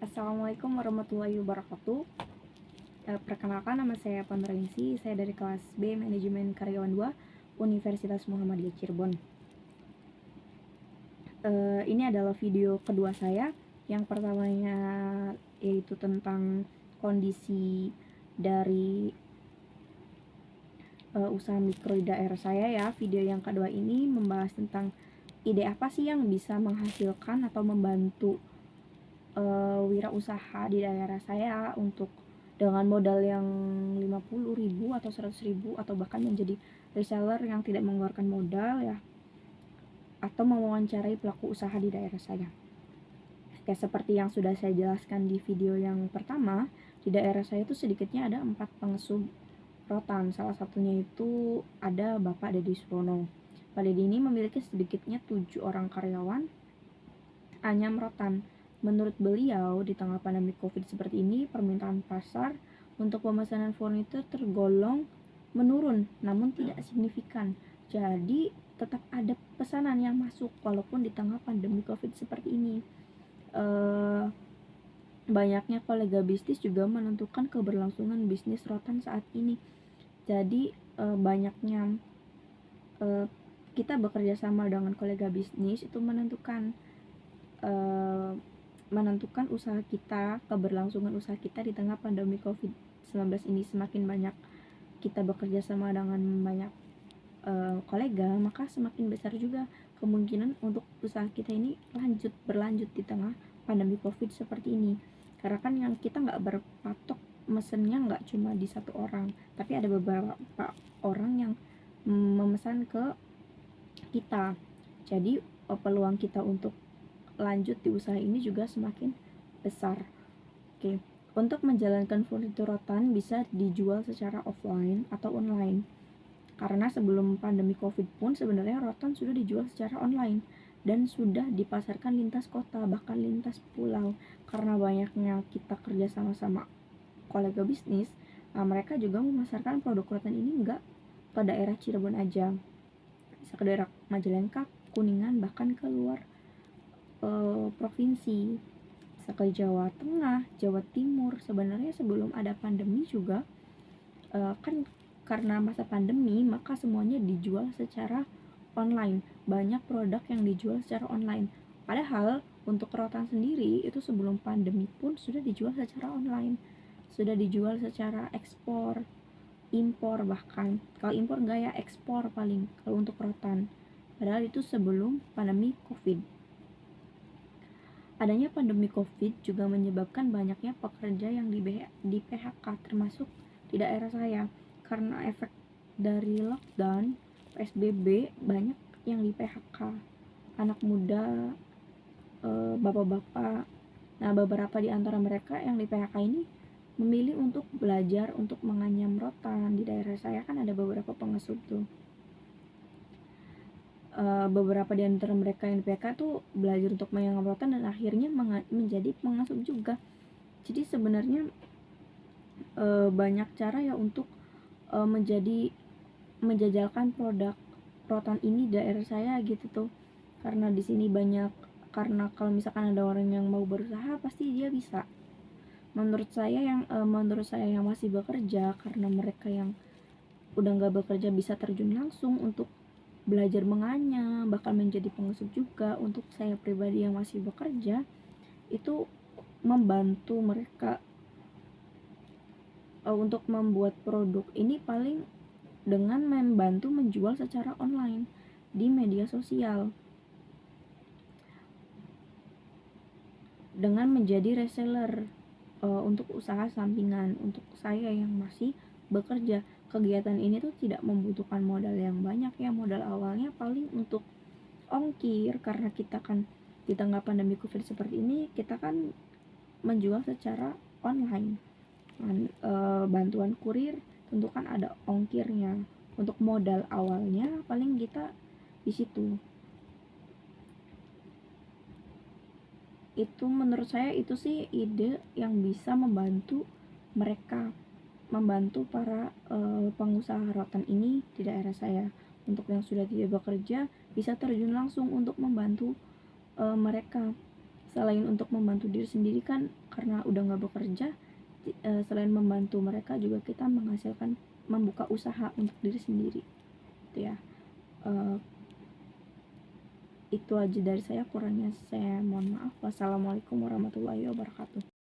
Assalamualaikum warahmatullahi wabarakatuh. Perkenalkan, nama saya Pamerensi. Saya dari kelas B Manajemen Karyawan 2 Universitas Muhammadiyah Cirebon. Ini adalah video kedua saya. Yang pertamanya yaitu tentang kondisi dari usaha mikro di daerah saya ya. Video yang kedua ini membahas tentang ide apa sih yang bisa menghasilkan atau membantu wirausaha di daerah saya untuk dengan modal yang 50.000 atau 100.000 atau bahkan menjadi reseller yang tidak mengeluarkan modal ya, atau mewawancarai pelaku usaha di daerah saya. Oke, seperti yang sudah saya jelaskan di video yang pertama, di daerah saya itu sedikitnya ada 4 pengesub rotan. Salah satunya itu ada Bapak Dedi Surono. Pak Dedi ini memiliki sedikitnya 7 orang karyawan anyam rotan. Menurut beliau, di tengah pandemi COVID seperti ini, permintaan pasar untuk pemesanan furnitur tergolong menurun, namun tidak signifikan. Jadi, tetap ada pesanan yang masuk walaupun di tengah pandemi COVID seperti ini. Banyaknya kolega bisnis juga menentukan keberlangsungan bisnis rotan saat ini. Jadi, banyaknya kita bekerja sama dengan kolega bisnis itu menentukan usaha kita, keberlangsungan usaha kita di tengah pandemi COVID-19 ini. Semakin banyak kita bekerja sama dengan banyak kolega, maka semakin besar juga kemungkinan untuk usaha kita ini berlanjut di tengah pandemi COVID seperti ini. Karena kan yang kita nggak berpatok mesennya nggak cuma di satu orang, tapi ada beberapa orang yang memesan ke kita. Jadi peluang kita untuk lanjut di usaha ini juga semakin besar. Oke, untuk menjalankan furnitur rotan bisa dijual secara offline atau online. Karena sebelum pandemi COVID pun sebenarnya rotan sudah dijual secara online dan sudah dipasarkan lintas kota, bahkan lintas pulau. Karena banyaknya kita kerja sama-sama kolega bisnis, mereka juga memasarkan produk rotan ini enggak ke daerah Cirebon aja, bisa ke daerah Majalengka, Kuningan, bahkan ke luar provinsi, bisa ke Jawa Tengah, Jawa Timur. Sebenarnya sebelum ada pandemi juga kan karena masa pandemi maka semuanya dijual secara online. Banyak produk yang dijual secara online. Padahal untuk rotan sendiri itu sebelum pandemi pun sudah dijual secara online, sudah dijual secara ekspor, impor, bahkan kalau impor enggak ya ekspor paling kalau untuk rotan. Padahal itu sebelum pandemi COVID. Adanya pandemi COVID juga menyebabkan banyaknya pekerja yang di PHK, termasuk di daerah saya. Karena efek dari lockdown, PSBB, banyak yang di PHK. Anak muda, bapak-bapak. Nah, beberapa di antara mereka yang di PHK ini memilih untuk belajar untuk menganyam rotan. Di daerah saya kan ada beberapa pengesub tuh. Beberapa di antara mereka yang di PK tuh belajar untuk menganyam rotan dan akhirnya menjadi pengasuh juga. Jadi sebenarnya banyak cara ya untuk menjajalkan produk rotan ini di daerah saya gitu tuh. Karena di sini karena kalau misalkan ada orang yang mau berusaha pasti dia bisa. Menurut saya yang masih bekerja, karena mereka yang udah nggak bekerja bisa terjun langsung untuk belajar menganyam, bahkan menjadi pengasuh juga. Untuk saya pribadi yang masih bekerja, itu membantu mereka untuk membuat produk ini paling dengan membantu menjual secara online di media sosial, dengan menjadi reseller untuk usaha sampingan. Untuk saya yang masih bekerja, kegiatan ini tuh tidak membutuhkan modal yang banyak ya. Modal awalnya paling untuk ongkir, karena kita kan di tengah pandemi COVID seperti ini, kita kan menjual secara online. Bantuan kurir tentu kan ada ongkirnya. Untuk modal awalnya paling kita di situ. Itu menurut saya itu sih ide yang bisa membantu mereka, membantu para pengusaha rotan ini di daerah saya. Untuk yang sudah tidak bekerja bisa terjun langsung untuk membantu mereka. selain untuk membantu diri sendiri kan, karena udah nggak bekerja, selain membantu mereka juga kita menghasilkan, membuka usaha untuk diri sendiri gitu ya. Itu aja dari saya, kurangnya saya mohon maaf. Wassalamualaikum warahmatullahi wabarakatuh.